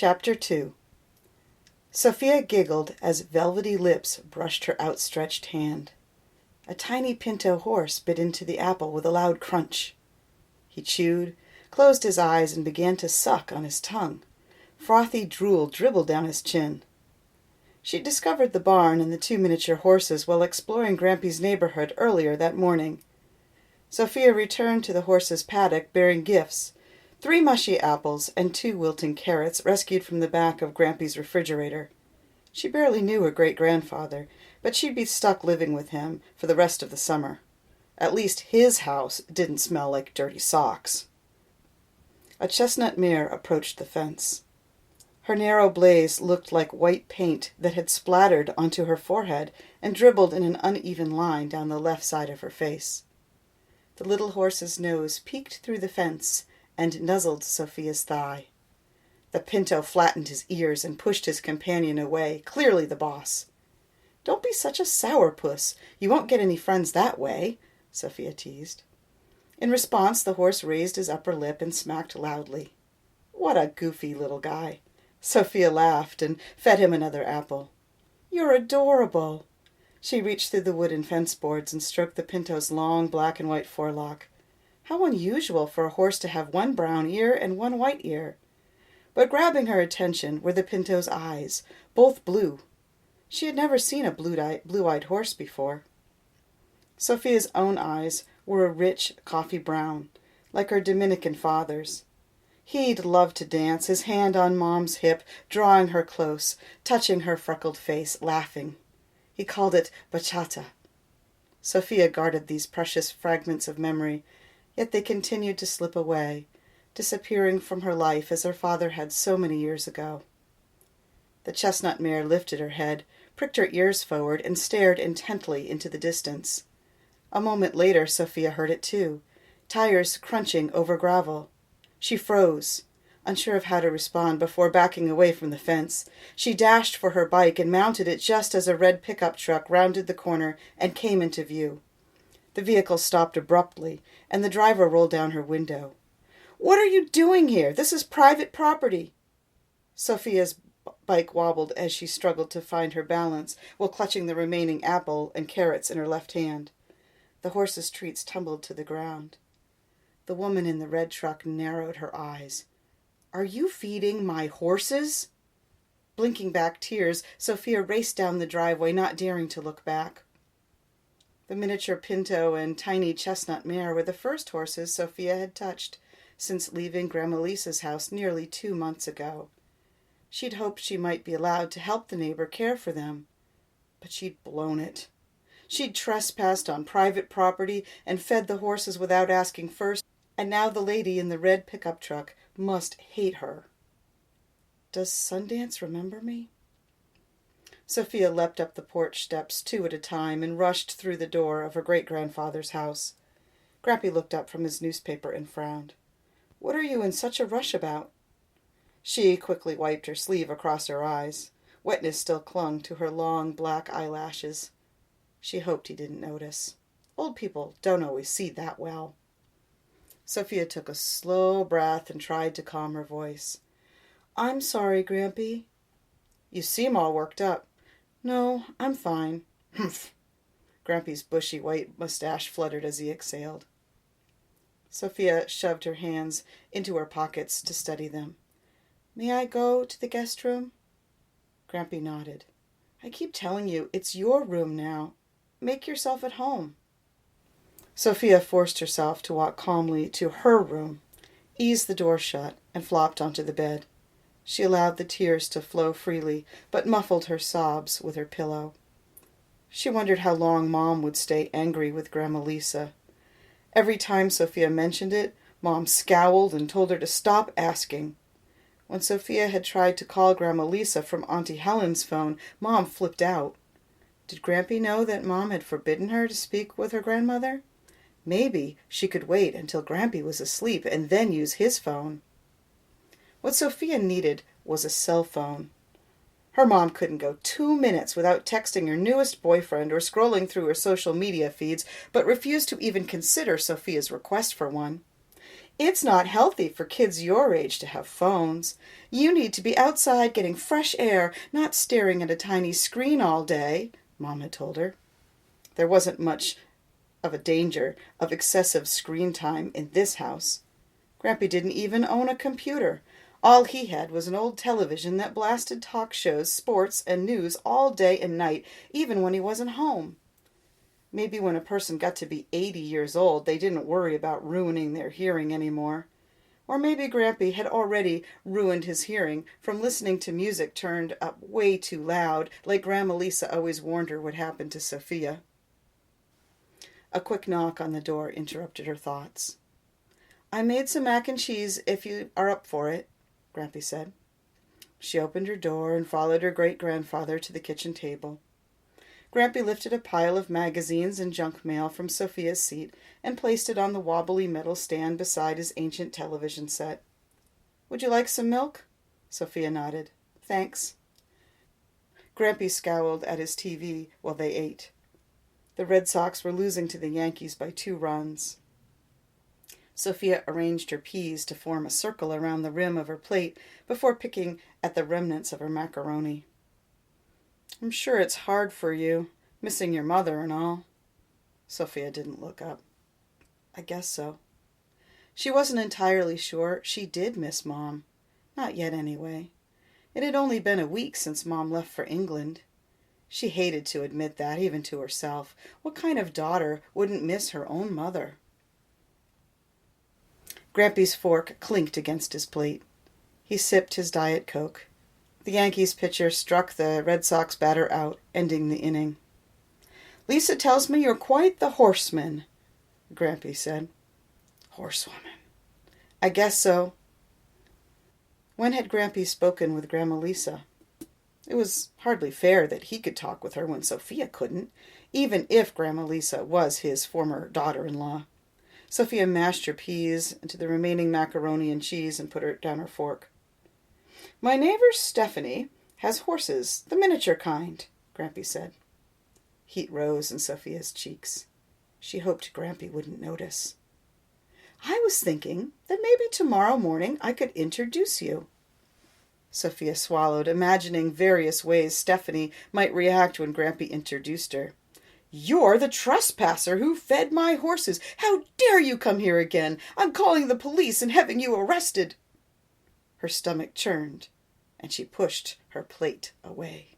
Chapter 2. Sofia giggled as velvety lips brushed her outstretched hand. A tiny pinto horse bit into the apple with a loud crunch. He chewed, closed his eyes, and began to suck on his tongue. Frothy drool dribbled down his chin. She discovered the barn and the two miniature horses while exploring Grampy's neighborhood earlier that morning. Sofia returned to the horses' paddock bearing gifts, 3 mushy apples and 2 wilting carrots rescued from the back of Grampy's refrigerator. She barely knew her great-grandfather, but she'd be stuck living with him for the rest of the summer. At least his house didn't smell like dirty socks. A chestnut mare approached the fence. Her narrow blaze looked like white paint that had splattered onto her forehead and dribbled in an uneven line down the left side of her face. The little horse's nose peeked through the fence and nuzzled Sofia's thigh. The pinto flattened his ears and pushed his companion away, clearly the boss. "Don't be such a sourpuss. You won't get any friends that way," Sofia teased. In response, the horse raised his upper lip and smacked loudly. "What a goofy little guy." Sofia laughed and fed him another apple. "You're adorable." She reached through the wooden fence boards and stroked the pinto's long black and white forelock. How unusual for a horse to have 1 brown ear and 1 white ear. But grabbing her attention were the pinto's eyes, both blue. She had never seen a blue-eyed horse before. Sofia's own eyes were a rich coffee brown, like her Dominican father's. He'd loved to dance, his hand on Mom's hip, drawing her close, touching her freckled face, laughing. He called it bachata. Sofia guarded these precious fragments of memory, yet they continued to slip away, disappearing from her life as her father had so many years ago. The chestnut mare lifted her head, pricked her ears forward, and stared intently into the distance. A moment later, Sofia heard it too, tires crunching over gravel. She froze, unsure of how to respond before backing away from the fence. She dashed for her bike and mounted it just as a red pickup truck rounded the corner and came into view. The vehicle stopped abruptly, and the driver rolled down her window. "What are you doing here? This is private property." Sofia's bike wobbled as she struggled to find her balance while clutching the remaining apple and carrots in her left hand. The horse's treats tumbled to the ground. The woman in the red truck narrowed her eyes. "Are you feeding my horses?" Blinking back tears, Sofia raced down the driveway, not daring to look back. The miniature pinto and tiny chestnut mare were the first horses Sofia had touched since leaving Grandma Lisa's house nearly 2 months ago. She'd hoped she might be allowed to help the neighbor care for them, but she'd blown it. She'd trespassed on private property and fed the horses without asking first, and now the lady in the red pickup truck must hate her. Does Sundance remember me? Sofia leapt up the porch steps 2 at a time and rushed through the door of her great-grandfather's house. Grampy looked up from his newspaper and frowned. "What are you in such a rush about?" She quickly wiped her sleeve across her eyes. Wetness still clung to her long black eyelashes. She hoped he didn't notice. Old people don't always see that well. Sofia took a slow breath and tried to calm her voice. "I'm sorry, Grampy." "You seem all worked up." "No, I'm fine." "Humph." Grampy's bushy white mustache fluttered as he exhaled. Sofia shoved her hands into her pockets to study them. "May I go to the guest room?" Grampy nodded. "I keep telling you, it's your room now. Make yourself at home." Sofia forced herself to walk calmly to her room, eased the door shut, and flopped onto the bed. She allowed the tears to flow freely, but muffled her sobs with her pillow. She wondered how long Mom would stay angry with Grandma Lisa. Every time Sofia mentioned it, Mom scowled and told her to stop asking. When Sofia had tried to call Grandma Lisa from Auntie Helen's phone, Mom flipped out. Did Grampy know that Mom had forbidden her to speak with her grandmother? Maybe she could wait until Grampy was asleep and then use his phone. What Sofia needed was a cell phone. Her mom couldn't go 2 minutes without texting her newest boyfriend or scrolling through her social media feeds, but refused to even consider Sofia's request for one. It's not healthy for kids your age to have phones. You need to be outside getting fresh air, not staring at a tiny screen all day, Mom had told her. There wasn't much of a danger of excessive screen time in this house. Grampy didn't even own a computer. All he had was an old television that blasted talk shows, sports, and news all day and night, even when he wasn't home. Maybe when a person got to be 80 years old, they didn't worry about ruining their hearing anymore. Or maybe Grampy had already ruined his hearing from listening to music turned up way too loud, like Grandma Lisa always warned her would happen to Sofia. A quick knock on the door interrupted her thoughts. "I made some mac and cheese if you are up for it," Grampy said. She opened her door and followed her great-grandfather to the kitchen table. Grampy lifted a pile of magazines and junk mail from Sofia's seat and placed it on the wobbly metal stand beside his ancient television set. "Would you like some milk?" Sofia nodded. "Thanks." Grampy scowled at his TV while they ate. The Red Sox were losing to the Yankees by 2 runs. Sofia arranged her peas to form a circle around the rim of her plate before picking at the remnants of her macaroni. "I'm sure it's hard for you, missing your mother and all." Sofia didn't look up. "I guess so." She wasn't entirely sure she did miss Mom. Not yet, anyway. It had only been a week since Mom left for England. She hated to admit that, even to herself. What kind of daughter wouldn't miss her own mother? Grampy's fork clinked against his plate. He sipped his Diet Coke. The Yankees pitcher struck the Red Sox batter out, ending the inning. "Lisa tells me you're quite the horseman," Grampy said. "Horsewoman. I guess so." When had Grampy spoken with Grandma Lisa? It was hardly fair that he could talk with her when Sofia couldn't, even if Grandma Lisa was his former daughter-in-law. Sofia mashed her peas into the remaining macaroni and cheese and put down her fork. "My neighbor Stephanie has horses, the miniature kind," Grampy said. Heat rose in Sofia's cheeks. She hoped Grampy wouldn't notice. "I was thinking that maybe tomorrow morning I could introduce you." Sofia swallowed, imagining various ways Stephanie might react when Grampy introduced her. "You're the trespasser who fed my horses. How dare you come here again? I'm calling the police and having you arrested." Her stomach churned, and she pushed her plate away.